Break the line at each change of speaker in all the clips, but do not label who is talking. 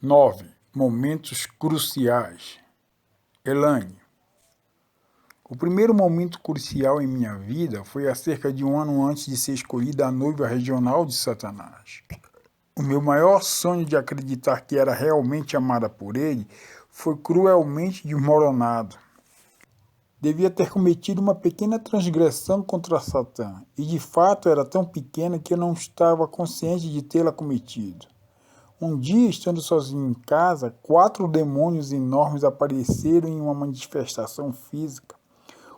9. Momentos cruciais. Elaine. O primeiro momento crucial em minha vida foi há cerca de um ano antes de ser escolhida a noiva regional de Satanás. O meu maior sonho de acreditar que era realmente amada por ele foi cruelmente desmoronado. Devia ter cometido uma pequena transgressão contra Satã, e de fato era tão pequena que eu não estava consciente de tê-la cometido. Um dia, estando sozinho em casa, 4 demônios enormes apareceram em uma manifestação física.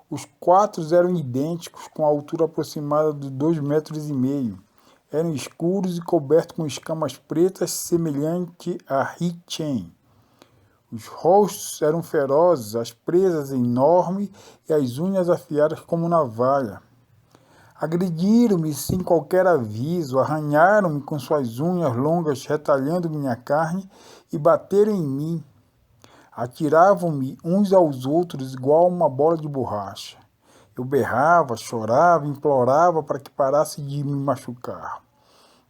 Os 4 eram idênticos, com a altura aproximada de 2,5 metros. Eram escuros e cobertos com escamas pretas, semelhante a He-Chan. Os rostos eram ferozes, as presas enormes e as unhas afiadas como navalha. Agrediram-me sem qualquer aviso, arranharam-me com suas unhas longas, retalhando minha carne, e bateram em mim. Atiravam-me uns aos outros igual uma bola de borracha. Eu berrava, chorava, implorava para que parassem de me machucar.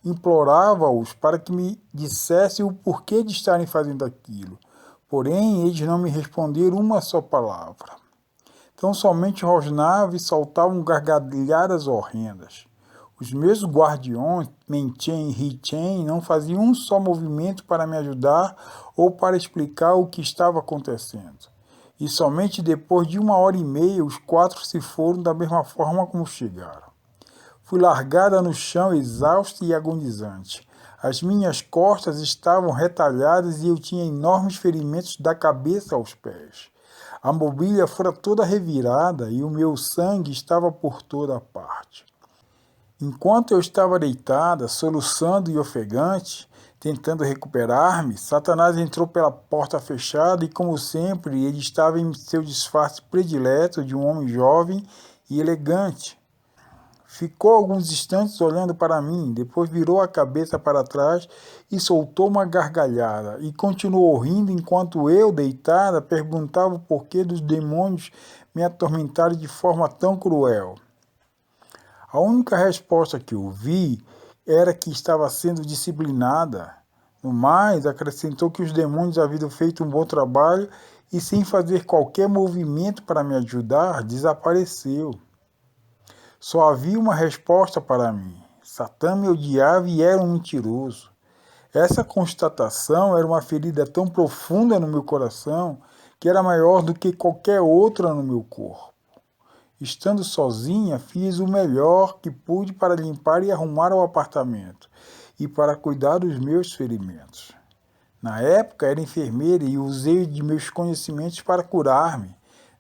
Implorava-os para que me dissessem o porquê de estarem fazendo aquilo. Porém, eles não me responderam uma só palavra. Então somente rosnavam e saltavam gargalhadas horrendas. Os meus guardiões, Men-Chen e He-Chen, não faziam um só movimento para me ajudar ou para explicar o que estava acontecendo. E somente depois de 1h30 os 4 se foram da mesma forma como chegaram. Fui largada no chão, exausta e agonizante. As minhas costas estavam retalhadas e eu tinha enormes ferimentos da cabeça aos pés. A mobília fora toda revirada e o meu sangue estava por toda parte. Enquanto eu estava deitada, soluçando e ofegante, tentando recuperar-me, Satanás entrou pela porta fechada e, como sempre, ele estava em seu disfarce predileto de um homem jovem e elegante. Ficou alguns instantes olhando para mim, depois virou a cabeça para trás e soltou uma gargalhada, e continuou rindo enquanto eu, deitada, perguntava o porquê dos demônios me atormentarem de forma tão cruel. A única resposta que ouvi era que estava sendo disciplinada. No mais, acrescentou que os demônios haviam feito um bom trabalho e, sem fazer qualquer movimento para me ajudar, desapareceu. Só havia uma resposta para mim. Satã me odiava e era um mentiroso. Essa constatação era uma ferida tão profunda no meu coração que era maior do que qualquer outra no meu corpo. Estando sozinha, fiz o melhor que pude para limpar e arrumar o apartamento e para cuidar dos meus ferimentos. Na época, era enfermeira e usei de meus conhecimentos para curar-me.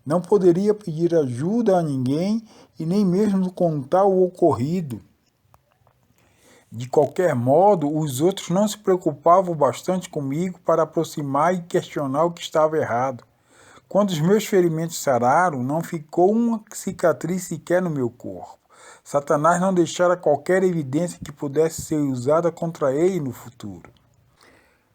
Não poderia pedir ajuda a ninguém e nem mesmo contar o ocorrido. De qualquer modo, os outros não se preocupavam bastante comigo para aproximar e questionar o que estava errado. Quando os meus ferimentos sararam, não ficou uma cicatriz sequer no meu corpo. Satanás não deixara qualquer evidência que pudesse ser usada contra ele no futuro.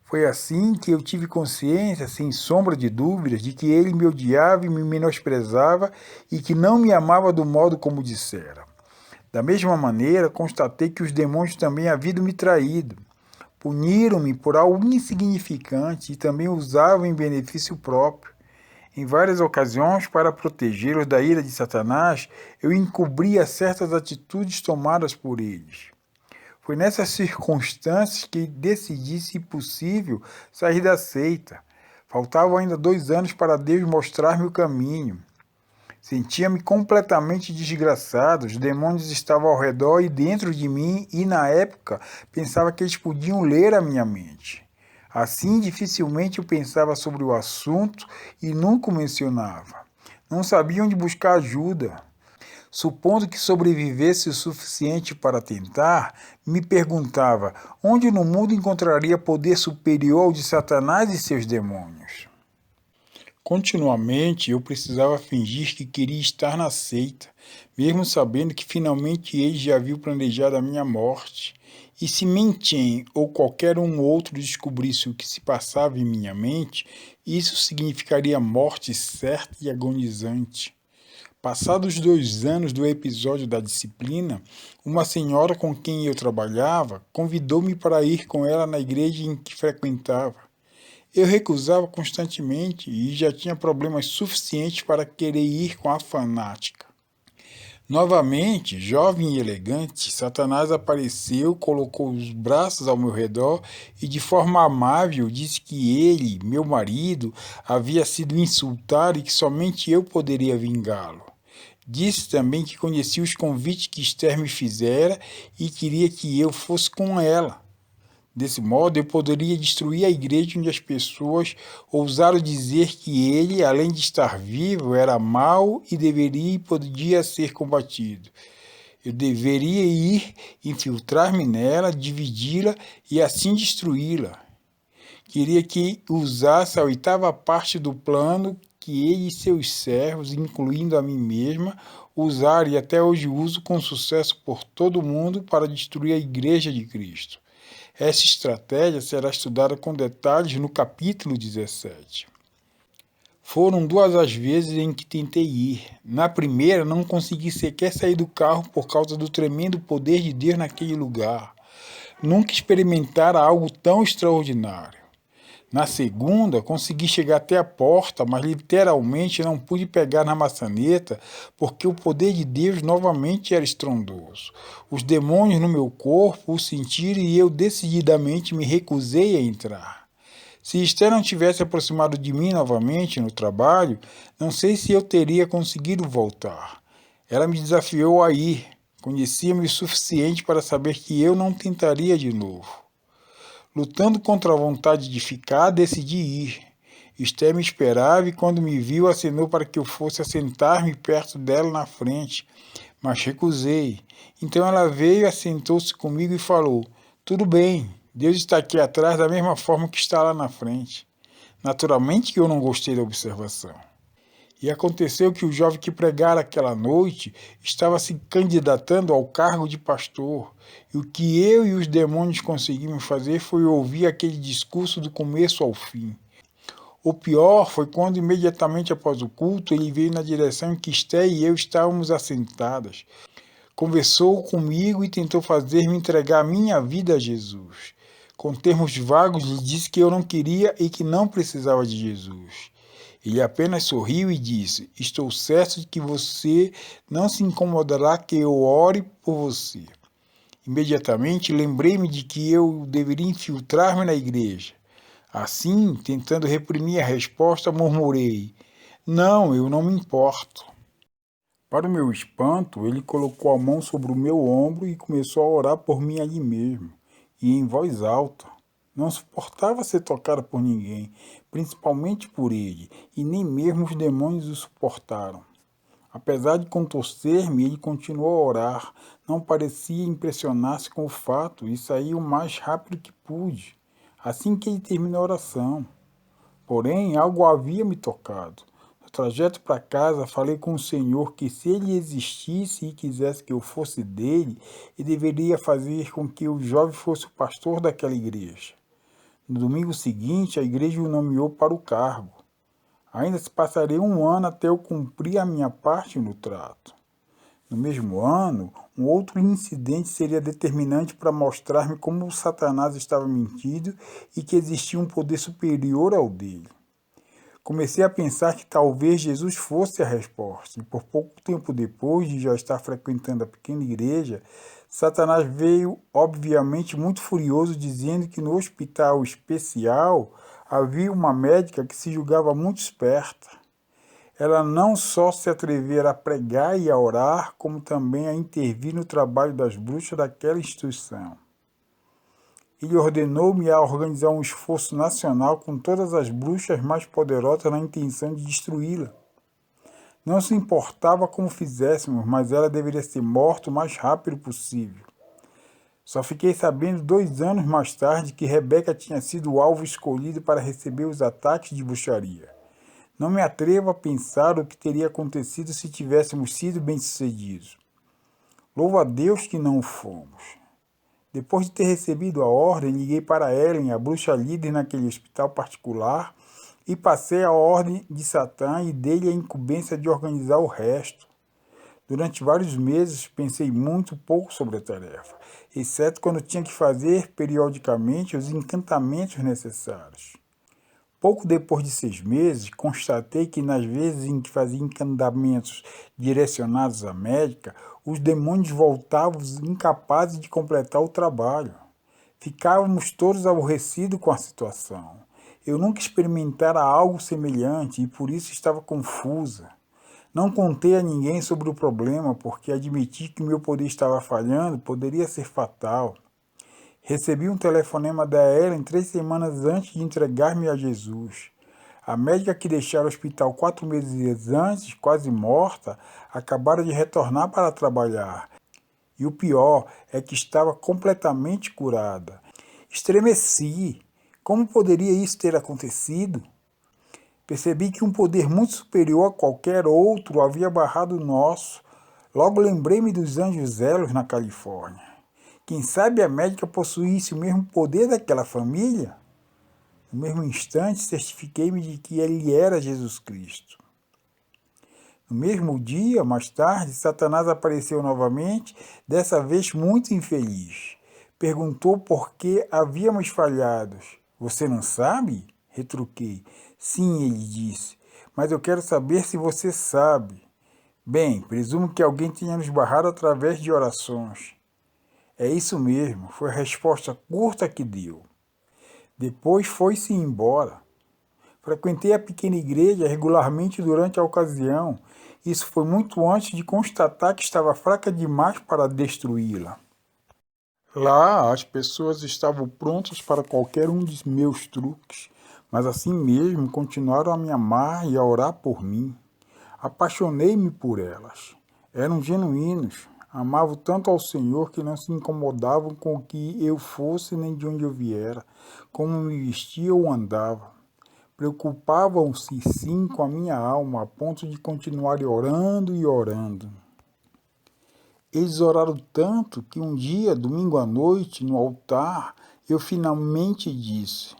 Foi assim que eu tive consciência, sem sombra de dúvidas, de que ele me odiava e me menosprezava e que não me amava do modo como dissera. Da mesma maneira, constatei que os demônios também haviam me traído. Puniram-me por algo insignificante e também usavam em benefício próprio. Em várias ocasiões, para protegê-los da ira de Satanás, eu encobria certas atitudes tomadas por eles. Foi nessas circunstâncias que decidi, se possível, sair da seita. Faltavam ainda 2 anos para Deus mostrar-me o caminho. Sentia-me completamente desgraçado, os demônios estavam ao redor e dentro de mim e, na época, pensava que eles podiam ler a minha mente. Assim, dificilmente eu pensava sobre o assunto e nunca o mencionava. Não sabia onde buscar ajuda. Supondo que sobrevivesse o suficiente para tentar, me perguntava onde no mundo encontraria poder superior ao de Satanás e seus demônios. Continuamente eu precisava fingir que queria estar na seita, mesmo sabendo que finalmente eles já haviam planejado a minha morte. E se Men-Chen ou qualquer um outro descobrisse o que se passava em minha mente, isso significaria morte certa e agonizante. Passados 2 anos do episódio da disciplina, uma senhora com quem eu trabalhava convidou-me para ir com ela na igreja em que frequentava. Eu recusava constantemente e já tinha problemas suficientes para querer ir com a fanática. Novamente, jovem e elegante, Satanás apareceu, colocou os braços ao meu redor e, de forma amável, disse que ele, meu marido, havia sido insultado e que somente eu poderia vingá-lo. Disse também que conhecia os convites que Esther me fizera e queria que eu fosse com ela. Desse modo, eu poderia destruir a igreja onde as pessoas ousaram dizer que ele, além de estar vivo, era mau e deveria e podia ser combatido. Eu deveria ir, infiltrar-me nela, dividi-la e assim destruí-la. Queria que usasse a oitava parte do plano que ele e seus servos, incluindo a mim mesma, usaram e até hoje uso com sucesso por todo o mundo para destruir a igreja de Cristo. Essa estratégia será estudada com detalhes no capítulo 17. Foram 2 as vezes em que tentei ir. Na primeira, não consegui sequer sair do carro por causa do tremendo poder de Deus naquele lugar. Nunca experimentara algo tão extraordinário. Na segunda, consegui chegar até a porta, mas literalmente não pude pegar na maçaneta, porque o poder de Deus novamente era estrondoso. Os demônios no meu corpo o sentiram e eu decididamente me recusei a entrar. Se Esther não tivesse aproximado de mim novamente no trabalho, não sei se eu teria conseguido voltar. Ela me desafiou a ir. Conhecia-me o suficiente para saber que eu não tentaria de novo. Lutando contra a vontade de ficar, decidi ir. Esther me esperava e quando me viu acenou para que eu fosse assentar-me perto dela na frente, mas recusei. Então ela veio, assentou-se comigo e falou: "Tudo bem, Deus está aqui atrás da mesma forma que está lá na frente." Naturalmente que eu não gostei da observação. E aconteceu que o jovem que pregara aquela noite estava se candidatando ao cargo de pastor. E o que eu e os demônios conseguimos fazer foi ouvir aquele discurso do começo ao fim. O pior foi quando, imediatamente após o culto, ele veio na direção em que Esther e eu estávamos assentadas. Conversou comigo e tentou fazer-me entregar a minha vida a Jesus. Com termos vagos, lhe disse que eu não queria e que não precisava de Jesus. Ele apenas sorriu e disse: "Estou certo de que você não se incomodará que eu ore por você." Imediatamente lembrei-me de que eu deveria infiltrar-me na igreja. Assim, tentando reprimir a resposta, murmurei: "Não, eu não me importo." Para o meu espanto, ele colocou a mão sobre o meu ombro e começou a orar por mim ali mesmo, e em voz alta. Não suportava ser tocada por ninguém, principalmente por ele, e nem mesmo os demônios o suportaram. Apesar de contorcer-me, ele continuou a orar. Não parecia impressionar-se com o fato e saiu o mais rápido que pude, assim que ele terminou a oração. Porém, algo havia me tocado. No trajeto para casa, falei com o Senhor que se ele existisse e quisesse que eu fosse dele, ele deveria fazer com que o jovem fosse o pastor daquela igreja. No domingo seguinte, a igreja o nomeou para o cargo. Ainda se passaria 1 ano até eu cumprir a minha parte no trato. No mesmo ano, um outro incidente seria determinante para mostrar-me como o Satanás estava mentindo e que existia um poder superior ao dele. Comecei a pensar que talvez Jesus fosse a resposta, e por pouco tempo depois de já estar frequentando a pequena igreja, Satanás veio, obviamente muito furioso, dizendo que no hospital especial havia uma médica que se julgava muito esperta. Ela não só se atrevera a pregar e a orar, como também a intervir no trabalho das bruxas daquela instituição. Ele ordenou-me a organizar um esforço nacional com todas as bruxas mais poderosas na intenção de destruí-la. Não se importava como fizéssemos, mas ela deveria ser morta o mais rápido possível. Só fiquei sabendo 2 anos mais tarde que Rebeca tinha sido o alvo escolhido para receber os ataques de bruxaria. Não me atrevo a pensar o que teria acontecido se tivéssemos sido bem-sucedidos. Louvo a Deus que não o fomos. Depois de ter recebido a ordem, liguei para Ellen, a bruxa líder naquele hospital particular, e passei a ordem de Satã e dei-lhe a incumbência de organizar o resto. Durante vários meses pensei muito pouco sobre a tarefa, exceto quando tinha que fazer periodicamente os encantamentos necessários. Pouco depois de 6 meses, constatei que nas vezes em que fazia encantamentos direcionados à médica, os demônios voltavam incapazes de completar o trabalho. Ficávamos todos aborrecidos com a situação. Eu nunca experimentara algo semelhante e por isso estava confusa. Não contei a ninguém sobre o problema porque admiti que meu poder estava falhando poderia ser fatal. Recebi um telefonema da Ellen 3 semanas antes de entregar-me a Jesus. A médica que deixara o hospital 4 meses antes, quase morta, acabara de retornar para trabalhar. E o pior é que estava completamente curada. Estremeci. Como poderia isso ter acontecido? Percebi que um poder muito superior a qualquer outro havia barrado o nosso. Logo lembrei-me dos anjos zelos na Califórnia. Quem sabe a médica possuísse o mesmo poder daquela família? No mesmo instante, certifiquei-me de que ele era Jesus Cristo. No mesmo dia, mais tarde, Satanás apareceu novamente, dessa vez muito infeliz. Perguntou por que havíamos falhado. Você não sabe? Retruquei. Sim, ele disse, mas eu quero saber se você sabe. Bem, presumo que alguém tenha nos barrado através de orações. É isso mesmo, foi a resposta curta que deu. Depois foi-se embora. Frequentei a pequena igreja regularmente durante a ocasião. Isso foi muito antes de constatar que estava fraca demais para destruí-la. Lá, as pessoas estavam prontas para qualquer um de meus truques, mas assim mesmo continuaram a me amar e a orar por mim. Apaixonei-me por elas. Eram genuínos, amavam tanto ao Senhor que não se incomodavam com o que eu fosse nem de onde eu viera, como me vestia ou andava. Preocupavam-se sim com a minha alma, a ponto de continuar orando e orando. Eles oraram tanto que um dia, domingo à noite, no altar, eu finalmente disse: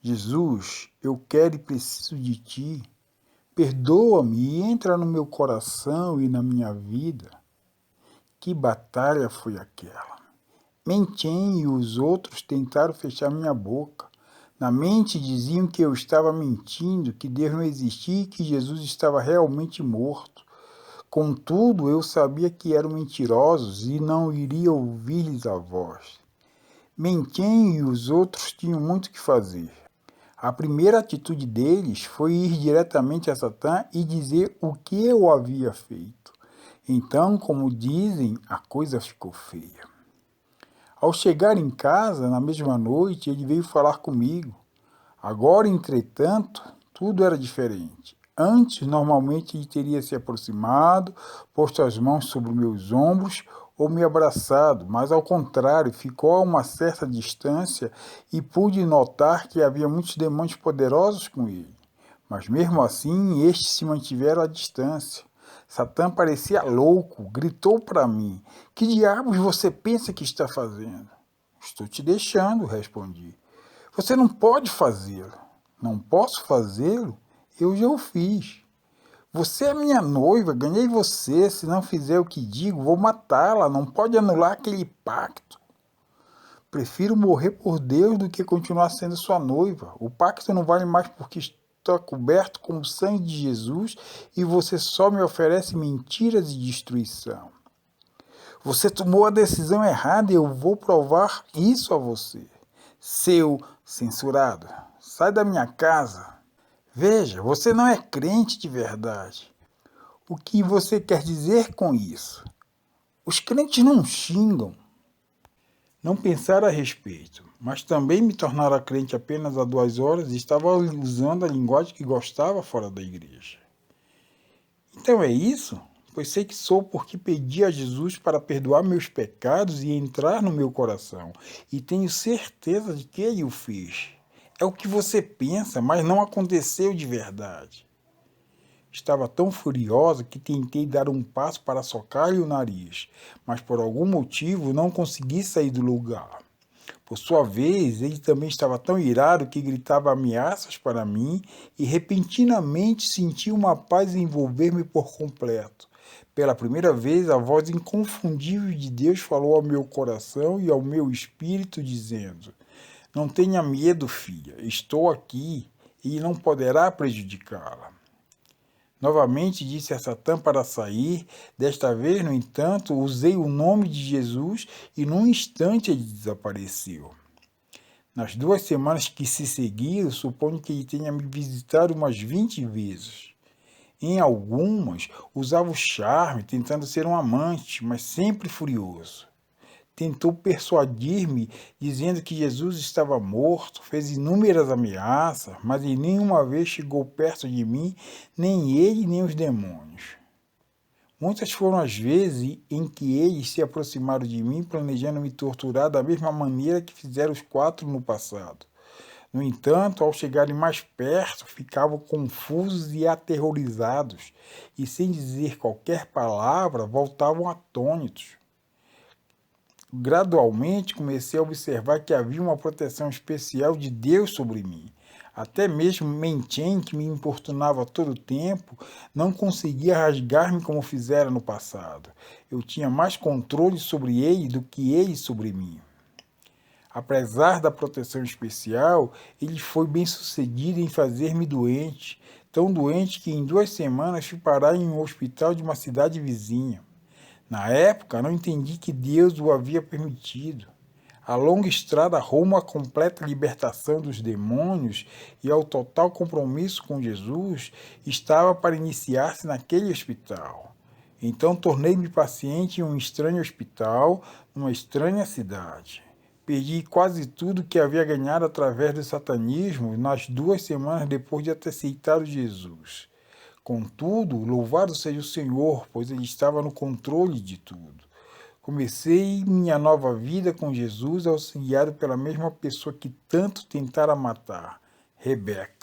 Jesus, eu quero e preciso de ti. Perdoa-me e entra no meu coração e na minha vida. Que batalha foi aquela? Mentem e os outros tentaram fechar minha boca. Na mente diziam que eu estava mentindo, que Deus não existia e que Jesus estava realmente morto. Contudo, eu sabia que eram mentirosos e não iria ouvir-lhes a voz. Mentem e os outros tinham muito o que fazer. A primeira atitude deles foi ir diretamente a Satã e dizer o que eu havia feito. Então, como dizem, a coisa ficou feia. Ao chegar em casa, na mesma noite, ele veio falar comigo. Agora, entretanto, tudo era diferente. Antes, normalmente, ele teria se aproximado, posto as mãos sobre meus ombros ou me abraçado, mas ao contrário, ficou a uma certa distância e pude notar que havia muitos demônios poderosos com ele. Mas mesmo assim, estes se mantiveram à distância. Satã parecia louco, gritou para mim: Que diabos você pensa que está fazendo? Estou te deixando, respondi. Você não pode fazê-lo. Não posso fazê-lo? Eu já o fiz. Você é minha noiva, ganhei você. Se não fizer o que digo, vou matá-la. Não pode anular aquele pacto. Prefiro morrer por Deus do que continuar sendo sua noiva. O pacto não vale mais porque está coberto com o sangue de Jesus e você só me oferece mentiras e destruição. Você tomou a decisão errada e eu vou provar isso a você. Seu censurado, sai da minha casa. Veja, você não é crente de verdade. O que você quer dizer com isso? Os crentes não xingam. Não pensar a respeito, mas também me tornara crente apenas há 2 horas e estava usando a linguagem que gostava fora da igreja. Então é isso? Pois sei que sou porque pedi a Jesus para perdoar meus pecados e entrar no meu coração, e tenho certeza de que ele o fez. É o que você pensa, mas não aconteceu de verdade. Estava tão furiosa que tentei dar um passo para socar-lhe o nariz, mas por algum motivo não consegui sair do lugar. Por sua vez, ele também estava tão irado que gritava ameaças para mim e repentinamente senti uma paz envolver-me por completo. Pela primeira vez, a voz inconfundível de Deus falou ao meu coração e ao meu espírito, dizendo: Não tenha medo, filha, estou aqui. e não poderá prejudicá-la. Novamente disse a Satã para sair. Desta vez, no entanto, usei o nome de Jesus e num instante ele desapareceu. Nas 2 semanas que se seguiram, suponho que ele tenha me visitado umas 20 vezes. Em algumas, usava o charme, tentando ser um amante, mas sempre furioso. Tentou persuadir-me, dizendo que Jesus estava morto, fez inúmeras ameaças, mas em nenhuma vez chegou perto de mim, nem ele, nem os demônios. Muitas foram as vezes em que eles se aproximaram de mim, planejando me torturar da mesma maneira que fizeram os 4 no passado. No entanto, ao chegarem mais perto, ficavam confusos e aterrorizados, e sem dizer qualquer palavra, voltavam atônitos. Gradualmente comecei a observar que havia uma proteção especial de Deus sobre mim. Até mesmo Menchen, que me importunava todo o tempo, não conseguia rasgar-me como fizera no passado. Eu tinha mais controle sobre ele do que ele sobre mim. Apesar da proteção especial, ele foi bem sucedido em fazer-me doente, tão doente que em 2 semanas fui parar em um hospital de uma cidade vizinha. Na época, não entendi que Deus o havia permitido. A longa estrada rumo à completa libertação dos demônios e ao total compromisso com Jesus estava para iniciar-se naquele hospital. Então tornei-me paciente em um estranho hospital, numa estranha cidade. Perdi quase tudo que havia ganhado através do satanismo nas 2 semanas depois de ter aceitado Jesus. Contudo, louvado seja o Senhor, pois Ele estava no controle de tudo. Comecei minha nova vida com Jesus, auxiliado pela mesma pessoa que tanto tentara matar, Rebeca.